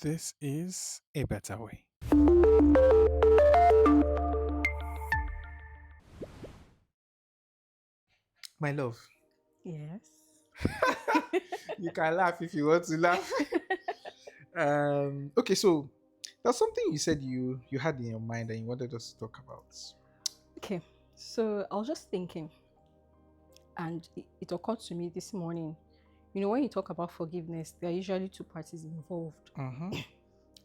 This is a better way. My love, Yes. you can laugh if you want to laugh. Okay, so there's something you said you had in your mind and you wanted us to talk about. Okay. So I was just thinking, and it occurred to me this morning. When you talk about forgiveness, there are usually two parties involved: Mm-hmm.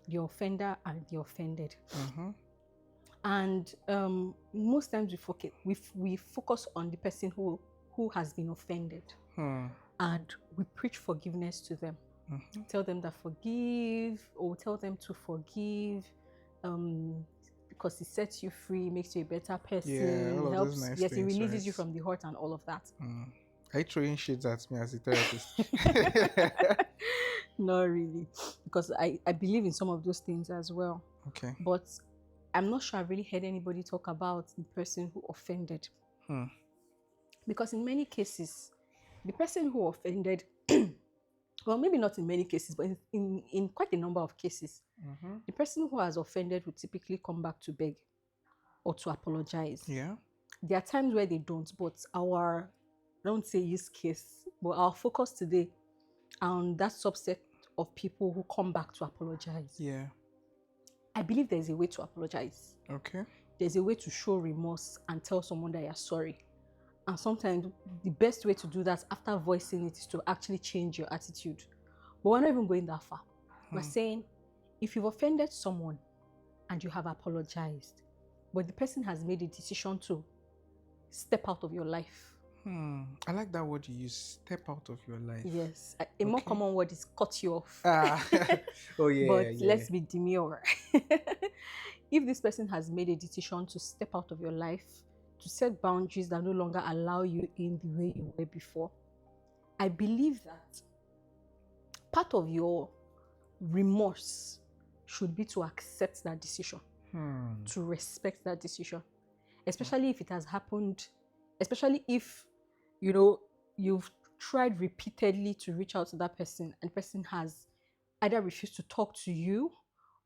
the offender and the offended. Mm-hmm. And most times we focus on the person who has been offended, Hmm. and we preach forgiveness to them. Mm-hmm. Tell them that forgive, or tell them to forgive, um, because it sets you free, makes you a better Yeah, person, all of those helps. nice Yes, it things, releases right? you from the hurt and all of that. Mm. Are you throwing shades at me as a therapist? Not really, because I believe in some of those things as well. Okay. But I'm not sure I've really heard anybody talk about the person who offended. Hmm. Because in many cases, the person who offended, well, maybe not in many cases, but in quite a number of cases, Mm-hmm. the person who has offended will typically come back to beg or to apologize. Yeah. There are times where they don't, but I don't say use case, but our focus today on that subset of people who come back to apologize. Yeah. I believe there's a way to apologize. Okay. There's a way to show remorse and tell someone that you're sorry. And sometimes the best way to do that after voicing it is to actually change your attitude. But we're not even going that far. We're saying if you've offended someone and you have apologized, but the person has made a decision to step out of your life. I like that word you use. Step out of your life. Yes, a more Okay. common word is cut you off. Ah. Oh yeah, But yeah. let's be demure. If this person has made a decision to step out of your life, to set boundaries that no longer allow you in the way you were before, I believe that part of your remorse should be to accept that decision, to respect that decision, especially if it has happened, especially if you've tried repeatedly to reach out to that person and the person has either refused to talk to you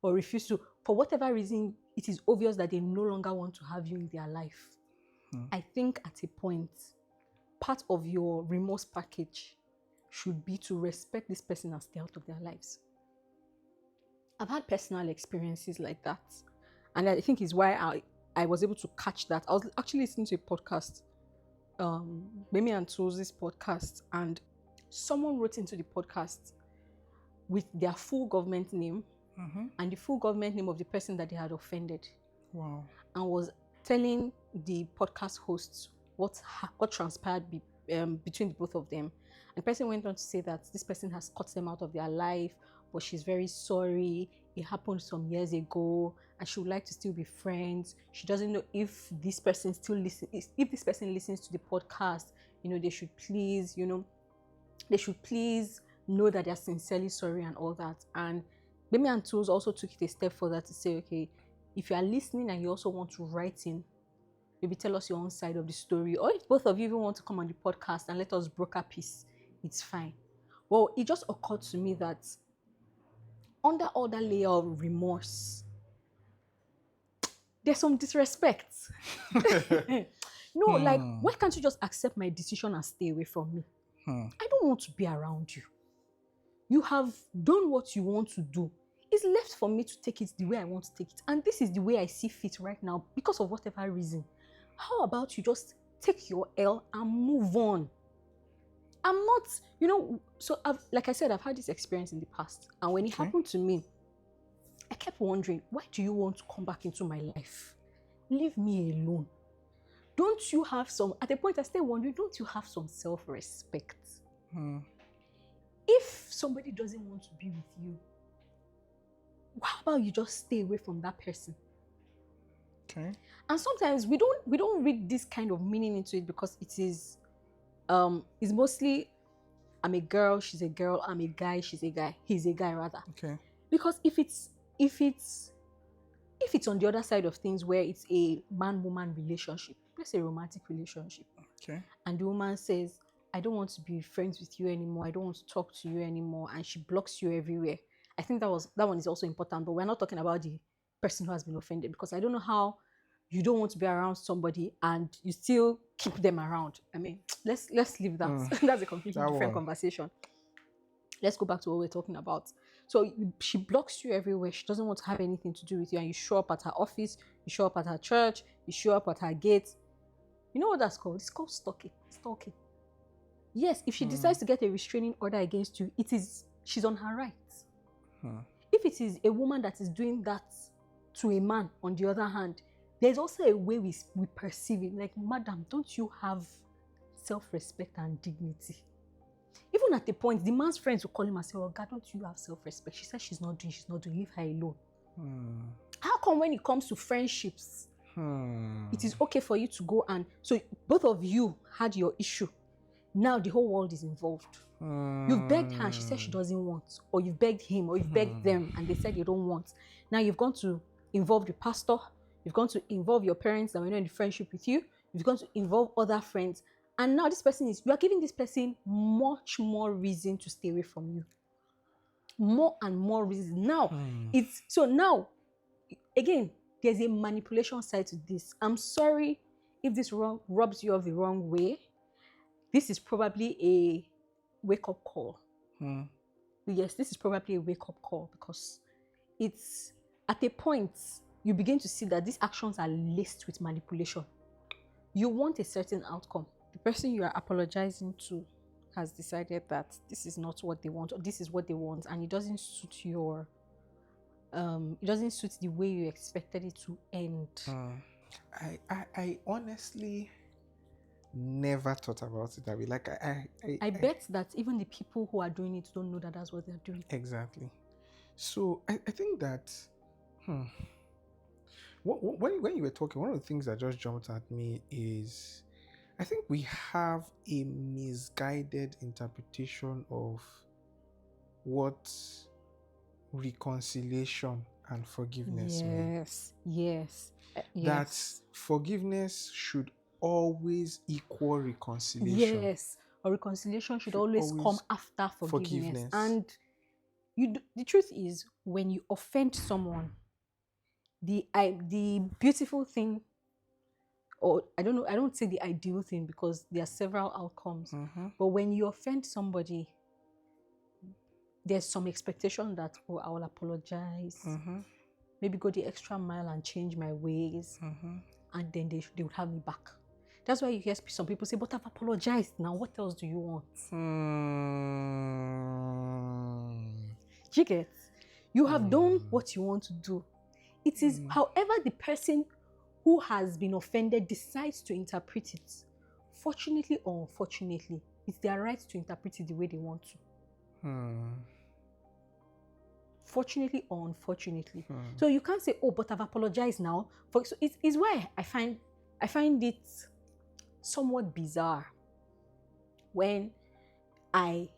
or refused to, for whatever reason, it is obvious that they no longer want to have you in their life. I think at a point, part of your remorse package should be to respect this person and stay out of their lives. I've had personal experiences like that. And I think is why I was able to catch that. I was actually listening to a podcast, Mimi and Toz's podcast, and someone wrote into the podcast with their full government name and the full government name of the person that they had offended. Wow. And was telling the podcast hosts what transpired between the both of them. And the person went on to say that this person has cut them out of their life, but she's very sorry. It happened some years ago, and she would like to still be friends. She doesn't know if this person still listens. If this person listens to the podcast, they should please, know that they're sincerely sorry and all that. And Bemi and Tools also took it a step further to say, okay, if you are listening and you also want to write in, maybe tell us your own side of the story, or if both of you even want to come on the podcast and let us broker peace, it's fine. Well, it just occurred to me that under all that layer of remorse, there's some disrespect. No, like, why can't you just accept my decision and stay away from me? I don't want to be around you. You have done what you want to do. It's left for me to take it the way I want to take it. And this is the way I see fit right now because of whatever reason. How about you just take your L and move on? I'm not, so like I said, I've had this experience in the past. And when it happened to me, I kept wondering, why do you want to come back into my life? Leave me alone. Don't you have some, at a point I started wondering, don't you have some self-respect? If somebody doesn't want to be with you, how about you just stay away from that person? Okay. And sometimes we don't read this kind of meaning into it because it's mostly I'm a girl, she's a girl, I'm a guy, she's a guy, he's a guy rather. Okay. Because if it's on the other side of things where it's a man-woman relationship, let's say a romantic relationship, Okay. and the woman says, I don't want to be friends with you anymore, I don't want to talk to you anymore, and she blocks you everywhere, I think that one is also important, but we're not talking about the person who has been offended, because I don't know how you don't want to be around somebody and you still keep them around. I mean, let's leave that. That's a completely That different one. conversation. Let's go back to what we're talking about. So she blocks you everywhere. She doesn't want to have anything to do with you, and you show up at her office, you show up at her church, you show up at her gate. You know what that's called? It's called stalking. Stalking. Yes, if she decides to get a restraining order against you, she's on her rights. If it is a woman that is doing that to a man, on the other hand, there's also a way we perceive it. Like, madam, don't you have self-respect and dignity? Even at the point, the man's friends will call him and say, oh God, don't you have self-respect? She says she's not doing, leave her alone. How come when it comes to friendships, it is okay for you to go and, so both of you had your issue. Now the whole world is involved. You've begged her and she said she doesn't want, or you've begged him, or you've begged them and they said they don't want. Now you've gone to involve the pastor, you've gone to involve your parents that were not in the friendship with you, you've gone to involve other friends, and now you are giving this person much more reason to stay away from you. More and more reason. Now, now, again, there's a manipulation side to this. I'm sorry if this rubs you off the wrong way. This is probably a wake-up call. Yes, this is probably a wake-up call, because it's at a point you begin to see that these actions are laced with manipulation. You want a certain outcome. The person you are apologizing to has decided that this is not what they want, or this is what they want, and it doesn't suit it doesn't suit the way you expected it to end. I honestly never thought about it that way. Like I bet that even the people who are doing it don't know that that's what they're doing. Exactly. So I think that when you were talking, one of the things that just jumped at me is, I think we have a misguided interpretation of what reconciliation and forgiveness mean. Yes. That forgiveness should always equal reconciliation. Yes, or reconciliation should always come after forgiveness. And the truth is, when you offend someone, the beautiful thing, or I don't say the ideal thing, because there are several outcomes. But when you offend somebody, there's some expectation that, oh, I will apologize, maybe go the extra mile and change my ways, and then they would have me back. That's why you hear some people say, but I've apologized. Now, what else do you want? You get? You have done what you want to do. It is, however, the person who has been offended decides to interpret it. Fortunately or unfortunately, it's their right to interpret it the way they want to. Fortunately or unfortunately. So you can't say, oh, but I've apologized now. So it's why I find it somewhat bizarre when I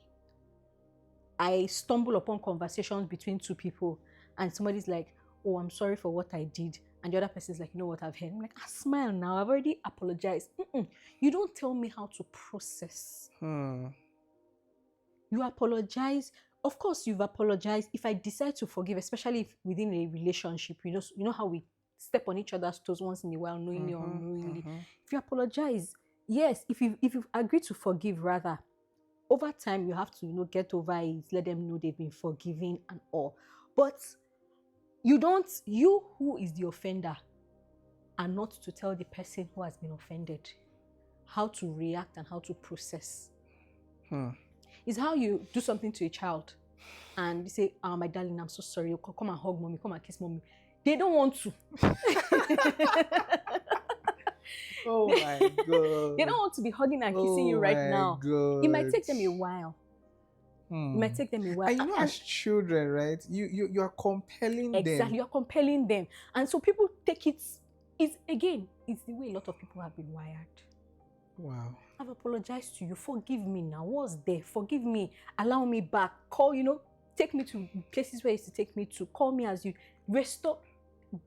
stumble upon conversations between two people and somebody's like, oh, I'm sorry for what I did, and the other person's like, you know what I've heard? I'm like, smile now, I've already apologized. You don't tell me how to process. You apologize. Of course, you've apologized. If I decide to forgive, especially if within a relationship, you know how we step on each other's toes once in a while, knowingly or unknowingly. If you apologize, yes, if you agree to forgive, rather, over time you have to get over it, let them know they've been forgiven and all. But you who is the offender are not to tell the person who has been offended how to react and how to process. It's how you do something to a child and you say, oh, my darling, I'm so sorry. You come and hug mommy, come and kiss mommy. They don't want to. Oh my God. They don't want to be hugging and kissing you right now. God. It might take them a while. It might take them a while. And as children, right? You are compelling them. Exactly, you're compelling them. And so people take it's the way a lot of people have been wired. Wow. I've apologized to you. Forgive me now. What's there? Forgive me. Allow me back. Take me to places where you used to take me to. Call me as you restore.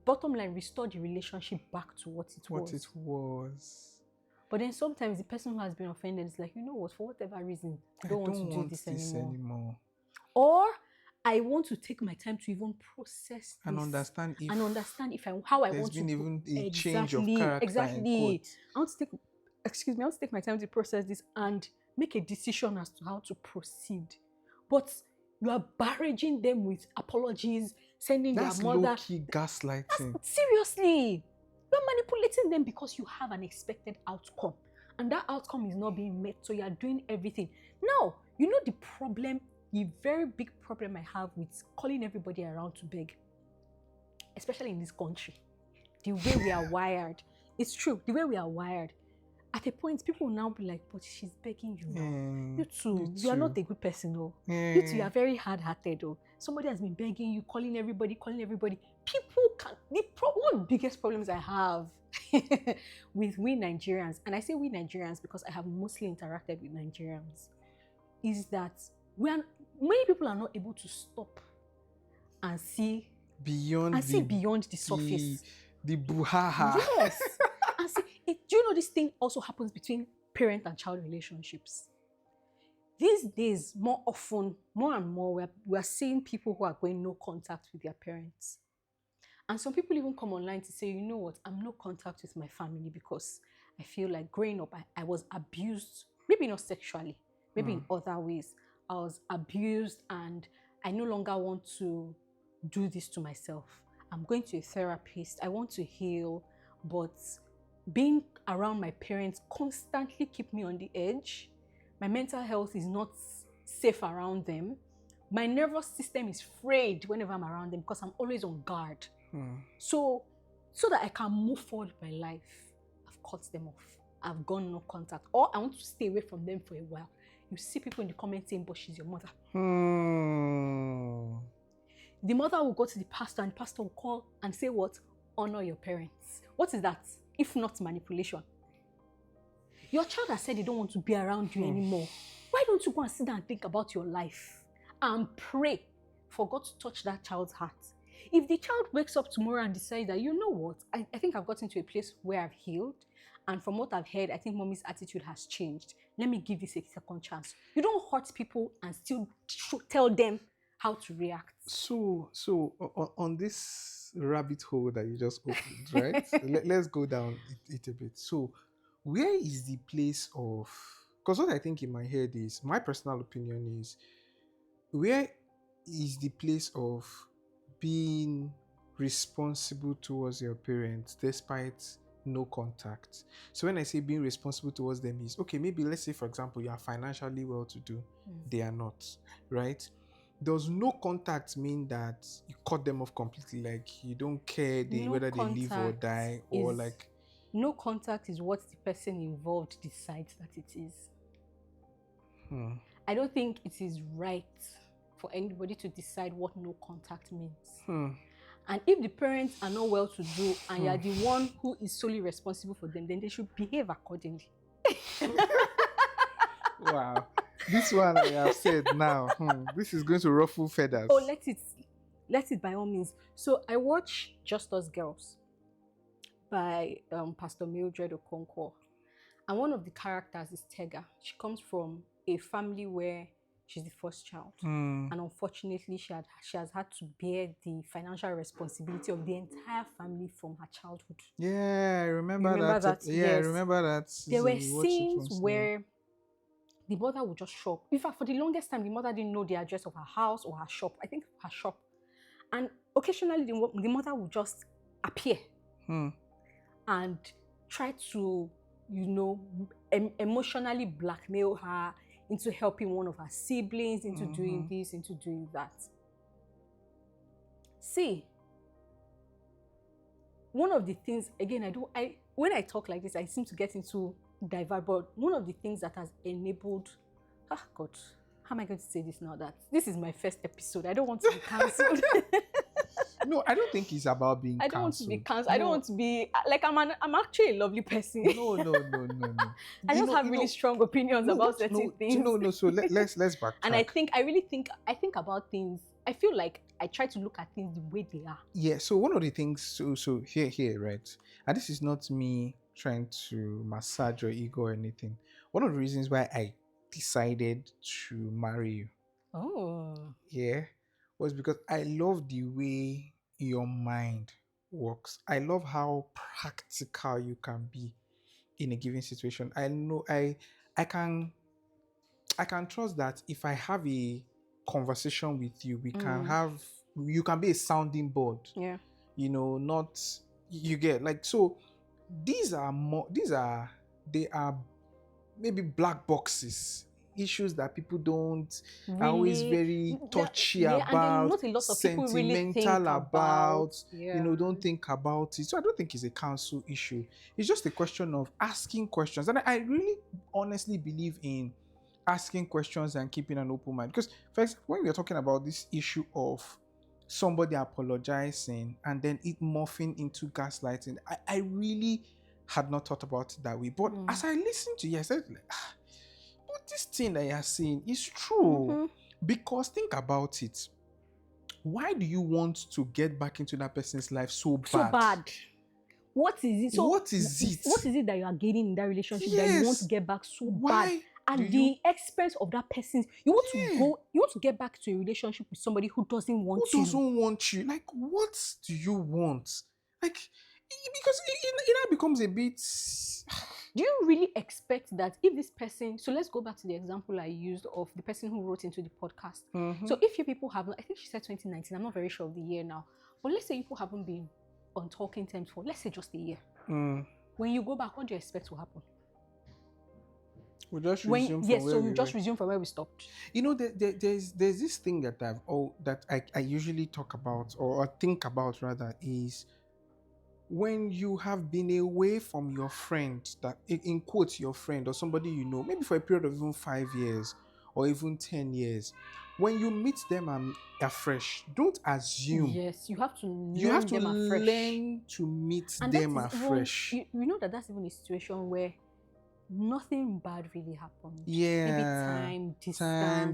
Bottom line, restore the relationship back to what it was. But then sometimes the person who has been offended is like, you know what, for whatever reason, I don't want to do this anymore. Or I want to take my time to even process And this understand if and understand if how I there's want to been go. even a change of Exactly, character in exactly. quotes. I want to take, excuse me, I want to take my time to process this and make a decision as to how to proceed. But you are barraging them with apologies, sending their That's mother. low-key gaslighting. Seriously, you're manipulating them because you have an expected outcome, and that outcome is not being met. So you are doing everything. Now, you know the problem, the very big problem I have with calling everybody around to beg, especially in this country, the way we are wired. It's true, the way we are wired. At a point, people will now be like, but she's begging you now. You too, you are not a good person, though. You too, you are very hard-hearted, though. Somebody has been begging you, calling everybody. People can, one of the biggest problems I have with we Nigerians, and I say we Nigerians because I have mostly interacted with Nigerians, is that many people are not able to stop and see beyond beyond the surface. The buhaha. Yes. And see, do you know this thing also happens between parent and child relationships? These days, more and more, we're seeing people who are going no contact with their parents. And some people even come online to say, you know what, I'm no contact with my family because I feel like growing up, I was abused, maybe not sexually, maybe in other ways. I was abused and I no longer want to do this to myself. I'm going to a therapist. I want to heal, but being around my parents constantly keep me on the edge. My mental health is not safe around them. My nervous system is frayed whenever I'm around them because I'm always on guard. So that I can move forward with my life, I've cut them off. I've gone no contact. Or I want to stay away from them for a while. You see people in the comments saying, but she's your mother. The mother will go to the pastor and the pastor will call and say what? Honor your parents. What is that? If not manipulation. Your child has said they don't want to be around you anymore. Why don't you go and sit down and think about your life and pray for God to touch that child's heart? If the child wakes up tomorrow and decides that, you know what, I think I've gotten to a place where I've healed, and from what I've heard, I think mommy's attitude has changed. Let me give this a second chance. You don't hurt people and still tell them how to react. So on this rabbit hole that you just opened, right? Let's go down it a bit. So where is the place of, because what I think in my head is, my personal opinion is, where is the place of being responsible towards your parents despite no contact? So when I say being responsible towards them is, okay, maybe let's say for example you are financially well to do, they are not, right? Does no contact mean that you cut them off completely, like you don't care whether they live or die, or like no contact is what the person involved decides that it is. I don't think it is right for anybody to decide what no contact means. And if the parents are not well to do and you are the one who is solely responsible for them, then they should behave accordingly. Wow. This one I have said now, this is going to ruffle feathers. Oh, let it by all means. So I watch Just Us Girls by Pastor Mildred Okonkwo. And one of the characters is Tega. She comes from a family where she's the first child. And unfortunately, she has had to bear the financial responsibility of the entire family from her childhood. Yeah, I remember that. Yeah, yes. I remember that. There were scenes where the mother would just shop. In fact, for the longest time, the mother didn't know the address of her house or her shop. I think her shop. And occasionally, the mother would just appear and try to, emotionally blackmail her into helping one of her siblings, into doing this, into doing that. See, one of the things, again, when I talk like this, I seem to get into divert, but one of the things that has enabled, God, how am I going to say this now? That this is my first episode. I don't want to be cancelled. No, I don't think it's about being cancelled. I don't want to be cancelled. No. I don't want to be like I'm actually a lovely person. No. I just have really strong opinions about certain things. No. So let's backtrack. And I think about things. I feel like I try to look at things the way they are. Yeah. So one of the things, so here, right? And this is not me trying to massage your ego or anything. One of the reasons why I decided to marry you. Oh. Yeah. was because I love the way your mind works. I love how practical you can be in a given situation. I can I can trust that if I have a conversation with you, you can be a sounding board, Yeah. not you get like so these are they are maybe black boxes, issues that people don't are always Really, very yeah, touchy yeah, and then about, not a lot of people really think sentimental about. about, Yeah. don't think about it. So I don't think it's a council issue. It's just a question of asking questions. And I really honestly believe in asking questions and keeping an open mind. Because first, when we are talking about this issue of somebody apologizing and then it morphing into gaslighting, I really had not thought about it that way. But as I listened to you, I said, like, but this thing that you're saying is true. Mm-hmm. Because think about it. Why do you want to get back into that person's life so So bad? bad. What is it? So What is it? what is it that you are gaining in that relationship that you want to Yes. get back so bad? Why do At you? the expense of that person, you want to Yeah. go, you want to get back to a relationship with somebody who doesn't want Who you. doesn't want you? Like, what do you want? Like, because it now becomes a bit. Do you really expect that if this person, so let's go back to the example I used of the person who wrote into the podcast. So if you people haven't, I think she said 2019, I'm not very sure of the year now, but let's say you people haven't been on talking terms for, let's say, just a year. When you go back, what do you expect to happen? We'll just resume from where we just were. resume from where we stopped. There's this thing that I usually talk about or think about rather is when you have been away from your friend, that in quotes your friend or somebody maybe for a period of even 5 years or even 10 years, when you meet them afresh, don't assume. Yes, you have to You have learn to them afresh. learn to meet And them that is afresh. even, you know that's even a situation where nothing bad really happened. Yeah. Maybe time,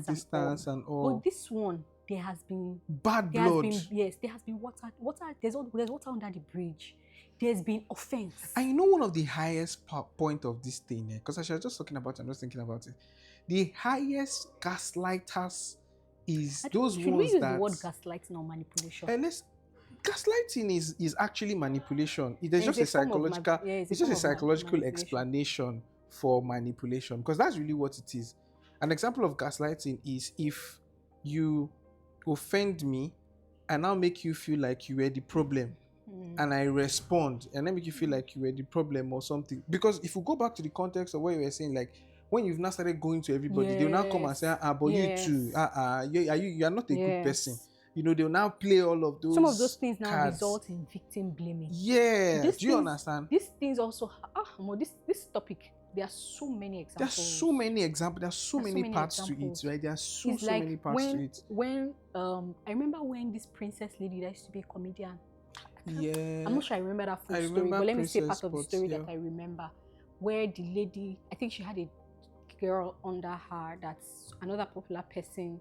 distance, and all. But this one, there has been bad blood. There has been water. There's water under the bridge. There's been offense. And one of the highest point of this thing, because I was just talking about it, I'm just thinking about it. The highest gaslighters is those should ones we use that the word gaslighting or manipulation? Gaslighting is actually manipulation. It's just a psychological. It's just a psychological explanation for manipulation, because that's really what it is. An example of gaslighting is if you offend me and now make you feel like you were the problem, and I respond and then make you feel like you were the problem or something. Because if you go back to the context of what you were saying, like when you've now started going to everybody, they'll now come and say, but you too, you are not a good person. They'll now play all of those. Some of those things now cards. result in victim blaming. Yeah. Do you understand? These things also, this topic, there are so many examples. There's so many examples. There's so many parts to it, right? There are so many parts to it. When I remember when this princess lady that used to be a comedian. Yeah. I'm not sure I remember that full story, but let me say part of the story that I remember, where the lady, I think she had a girl under her that another popular person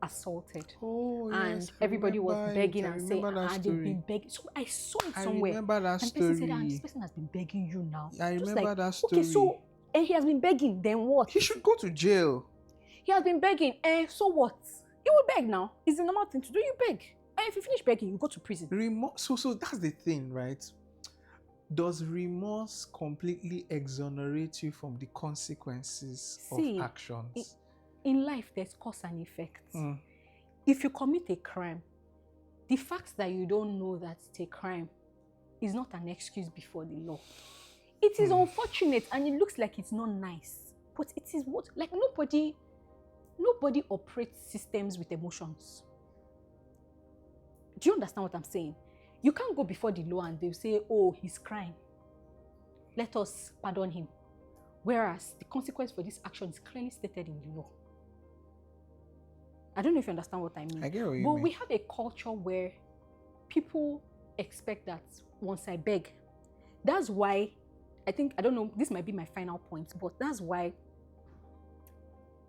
assaulted. And everybody was begging and saying, they've been begging. So I saw it somewhere. I remember that story. And the person said, this person has been begging you now. I remember that story. Okay, so and he has been begging, then what? He should go to jail. He has been begging, so what? He will beg now. It's the normal thing to do. You beg. And if you finish begging, you go to prison. So that's the thing, right? Does remorse completely exonerate you from the consequences of actions? In life, there's cause and effect. If you commit a crime, the fact that you don't know that it's a crime is not an excuse before the law. It is unfortunate and it looks like it's not nice, but it is what, like nobody operates systems with emotions. Do you understand what I'm saying? You can't go before the law and they'll say, oh, he's crying, let us pardon him. Whereas the consequence for this action is clearly stated in the law. I don't know if you understand what I mean. I get what you mean. But we have a culture where people expect that once I beg, that's why I think, I don't know, this might be my final point, but that's why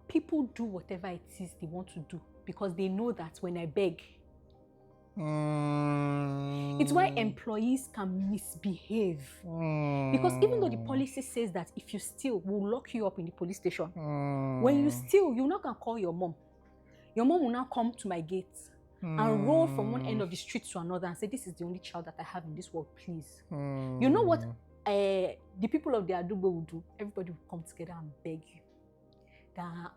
people do whatever it is they want to do, because they know that when I beg, it's why employees can misbehave. Because even though the policy says that if you steal, we'll lock you up in the police station. When you steal, you're not going to call your mom. Your mom will now come to my gate and roll from one end of the street to another and say, this is the only child that I have in this world, please. You know what the people of the Adubo will do? Everybody will come together and beg you. That,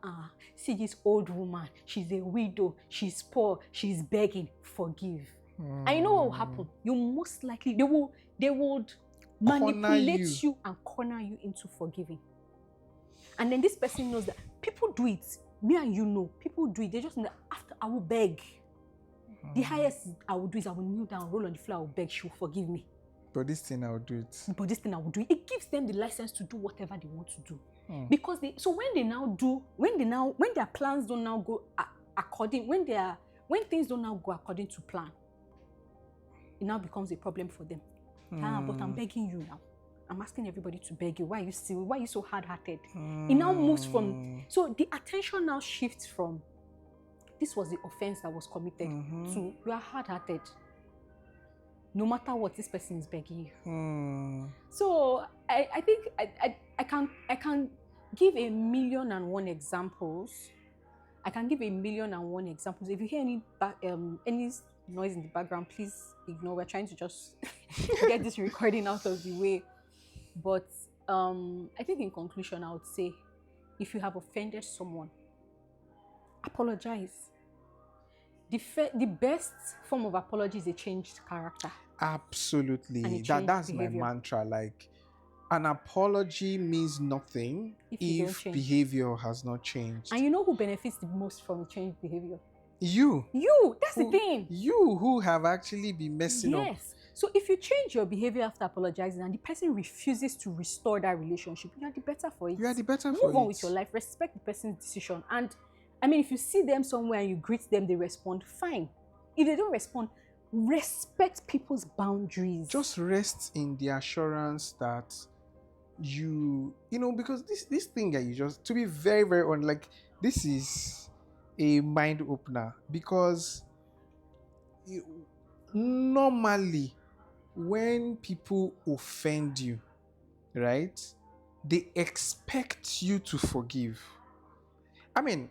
see this old woman, she's a widow, she's poor, she's begging, forgive. And you know what will happen? You most likely, they would manipulate you and corner you into forgiving. And then this person knows that people do it. Me and you know, people do it. They just know that after I will beg. The highest I will do is I will kneel down, roll on the floor, I will beg, she will forgive me. But this thing I will do it. But this thing I will do it. It gives them the license to do whatever they want to do. Because when their plans don't now go according, when things don't now go according to plan, it now becomes a problem for them. But I'm begging you now. I'm asking everybody to beg you. Why are you so hard-hearted? It now moves from, so the attention now shifts from, this was the offense that was committed, to you are hard-hearted. No matter what, this person is begging you. So I think I can give 1,000,001 examples. I can give 1,000,001 examples. If you hear any noise in the background, please ignore. We're trying to just get this recording out of the way. But I think in conclusion, I would say, if you have offended someone, apologize. The best form of apology is a changed character. Absolutely. That's behavior. My mantra. Like, an apology means nothing if behavior has not changed. And you know who benefits the most from changed behavior? You. That's the thing. You who have actually been messing up. Yes. So if you change your behavior after apologizing and the person refuses to restore that relationship, you are the better for it. You are the better for it. Move on with your life. Respect the person's decision. And I mean, if you see them somewhere and you greet them, they respond, fine. If they don't respond, respect people's boundaries. Just rest in the assurance that you know, because this thing that you just, to be very, very honest, like, this is a mind opener, because normally when people offend you, right, they expect you to forgive. I mean,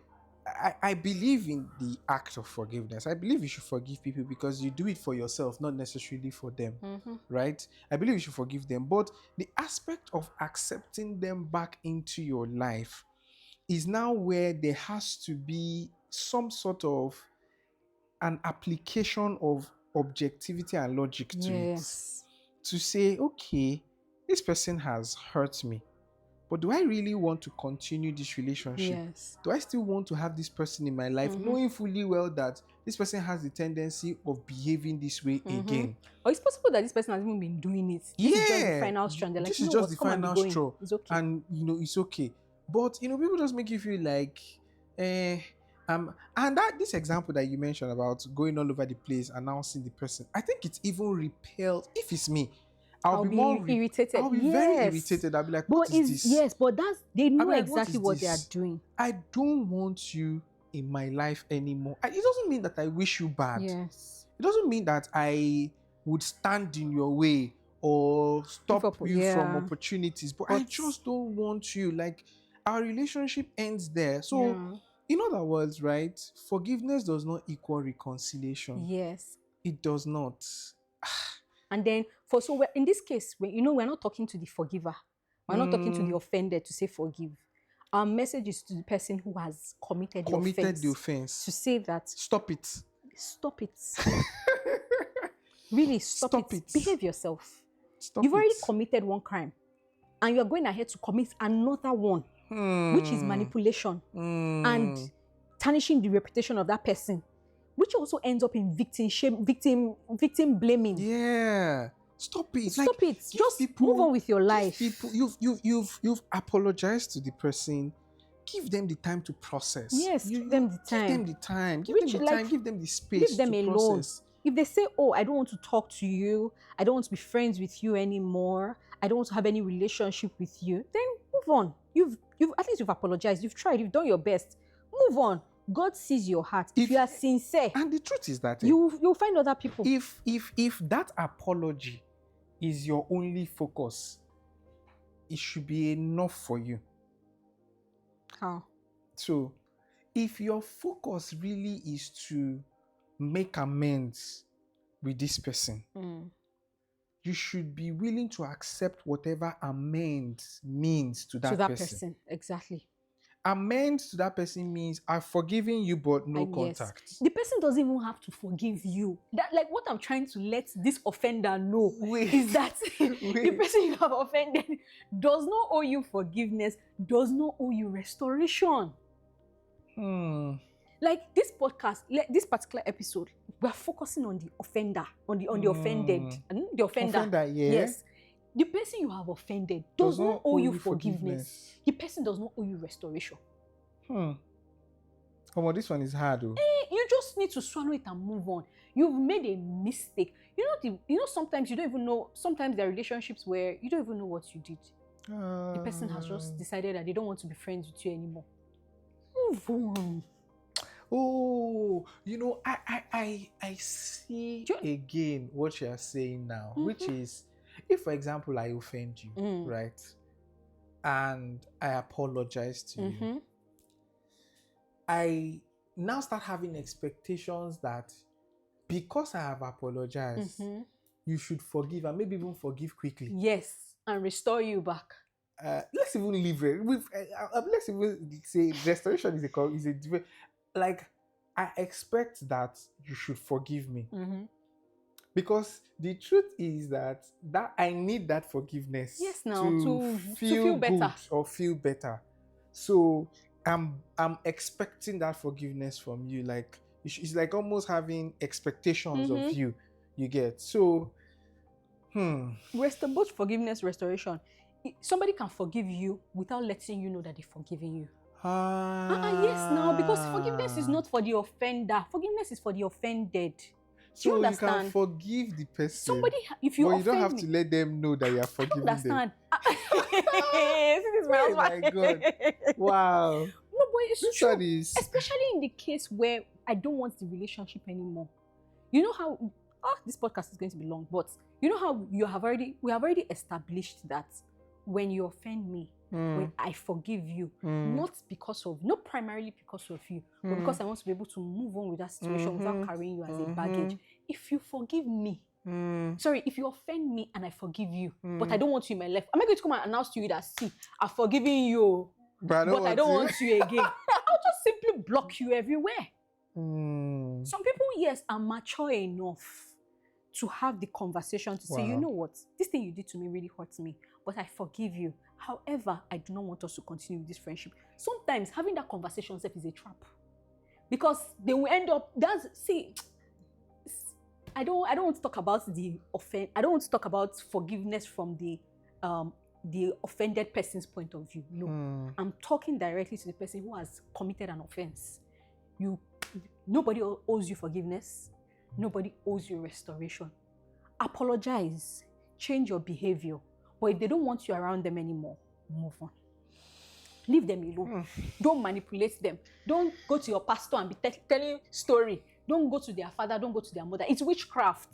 I believe in the act of forgiveness. I believe you should forgive people because you do it for yourself, not necessarily for them, right? I believe you should forgive them. But the aspect of accepting them back into your life is now where there has to be some sort of an application of objectivity and logic to it. To say, okay, this person has hurt me, but do I really want to continue this relationship? Yes. Do I still want to have this person in my life, knowing fully well that this person has the tendency of behaving this way again? Or it's possible that this person has even been doing it. This is just the final straw. They're like, this is just the final straw. It's okay. And, you know, it's okay. But, you know, people just make you feel like, and this example that you mentioned about going all over the place, announcing the person, I think it's even repelled. If it's me, I'll be more irritated. I'll be very irritated. I'll be like, what is this? Yes, but they know exactly what they are doing. I don't want you in my life anymore. It doesn't mean that I wish you bad. Yes. It doesn't mean that I would stand in your way or stop you from opportunities. But I just don't want you. Like, our relationship ends there. So, in other words, right, forgiveness does not equal reconciliation. Yes. It does not. And then, in this case, we're not talking to the forgiver. We're not talking to the offended to say forgive. Our message is to the person who has committed the offense. To say that, stop it. Stop it. Really, stop it. Behave yourself. You've already committed one crime, and you're going ahead to commit another one, which is manipulation and tarnishing the reputation of that person, which also ends up in victim blaming. Yeah. Stop it. Stop it. Just move on with your life. You've apologized to the person. Give them the time to process. Yes, give them the time. Give them the time. Give them the space. Leave them alone. Process. If they say, oh, I don't want to talk to you, I don't want to be friends with you anymore, I don't want to have any relationship with you, then move on. You've at least you've apologized, you've tried, you've done your best. Move on. God sees your heart. If you are sincere, and the truth is that you'll find other people. If that apology is your only focus, it should be enough for you. How? So, if your focus really is to make amends with this person, you should be willing to accept whatever amends means to that person. Exactly. Amends to that person means I've forgiven you, but no And yes, contact. the person doesn't even have to forgive you. That, like, what I'm trying to let this offender know is that the person you have offended does not owe you forgiveness, does not owe you restoration. Like this podcast, this particular episode, we're focusing on the offender, on the offended, the offender. Offender, yeah. Yes. The person you have offended does not owe you forgiveness. The person does not owe you restoration. Come on, this one is hard though. You just need to swallow it and move on. You've made a mistake. You know, sometimes you don't even know. Sometimes there are relationships where you don't even know what you did. The person has just decided that they don't want to be friends with you anymore. Move on. Oh, you know, I see again what you're saying now, which is, if for example I offend you, right, and I apologize to you, I now start having expectations that because I have apologized, you should forgive and maybe even forgive quickly. Yes, and restore you back. Let's even leave it. Let's even say restoration is a different. Like, I expect that you should forgive me. Because the truth is that I need that forgiveness. Yes, now to feel better good or feel better. So I'm expecting that forgiveness from you. Like, it's like almost having expectations of you. You get so. Both forgiveness, restoration. Somebody can forgive you without letting you know that they've forgiven you. Yes, now, because forgiveness is not for the offender. Forgiveness is for the offended. So you can forgive the person. Somebody, if you but offend you don't have to let them know that you are forgiving them. This is my Oh my God! Wow. No, but it's true. Especially in the case where I don't want the relationship anymore. You know how this podcast is going to be long, but you know how we have already established that when you offend me, when I forgive you, not primarily because of you, but because I want to be able to move on with that situation without carrying you as a baggage. If you forgive me, if you offend me and I forgive you, but I don't want you in my life, am I going to come and announce to you that, see, I've forgiven you, but I don't want you again? I'll just simply block you everywhere. Some people, yes, are mature enough to have the conversation to say, you know what, this thing you did to me really hurts me, but I forgive you. However, I do not want us to continue with this friendship. Sometimes having that conversation is a trap, because they will end up. I don't want to talk about the offense. I don't want to talk about forgiveness from the offended person's point of view. No, I'm talking directly to the person who has committed an offense. Nobody owes you forgiveness. Nobody owes you restoration. Apologize. Change your behavior. But if they don't want you around them anymore, move on. Leave them alone. Don't manipulate them. Don't go to your pastor and be telling story. Don't go to their father. Don't go to their mother. It's witchcraft.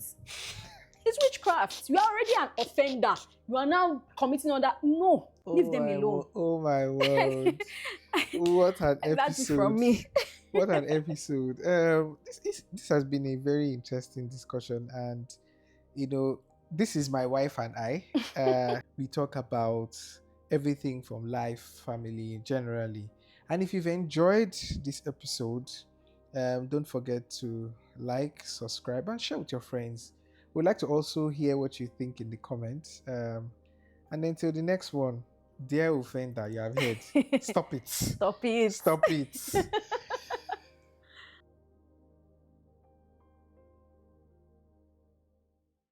It's witchcraft. You are already an offender. You are now committing on that. No. Leave them alone. Oh my word. What an episode. That's it from me. What an episode. This has been a very interesting discussion, and you know, this is my wife and I. We talk about everything from life, family, generally. And if you've enjoyed this episode, don't forget to like, subscribe, and share with your friends. We'd like to also hear what you think in the comments. And until the next one, dear offender, you have heard. Stop it. Stop it. Stop it.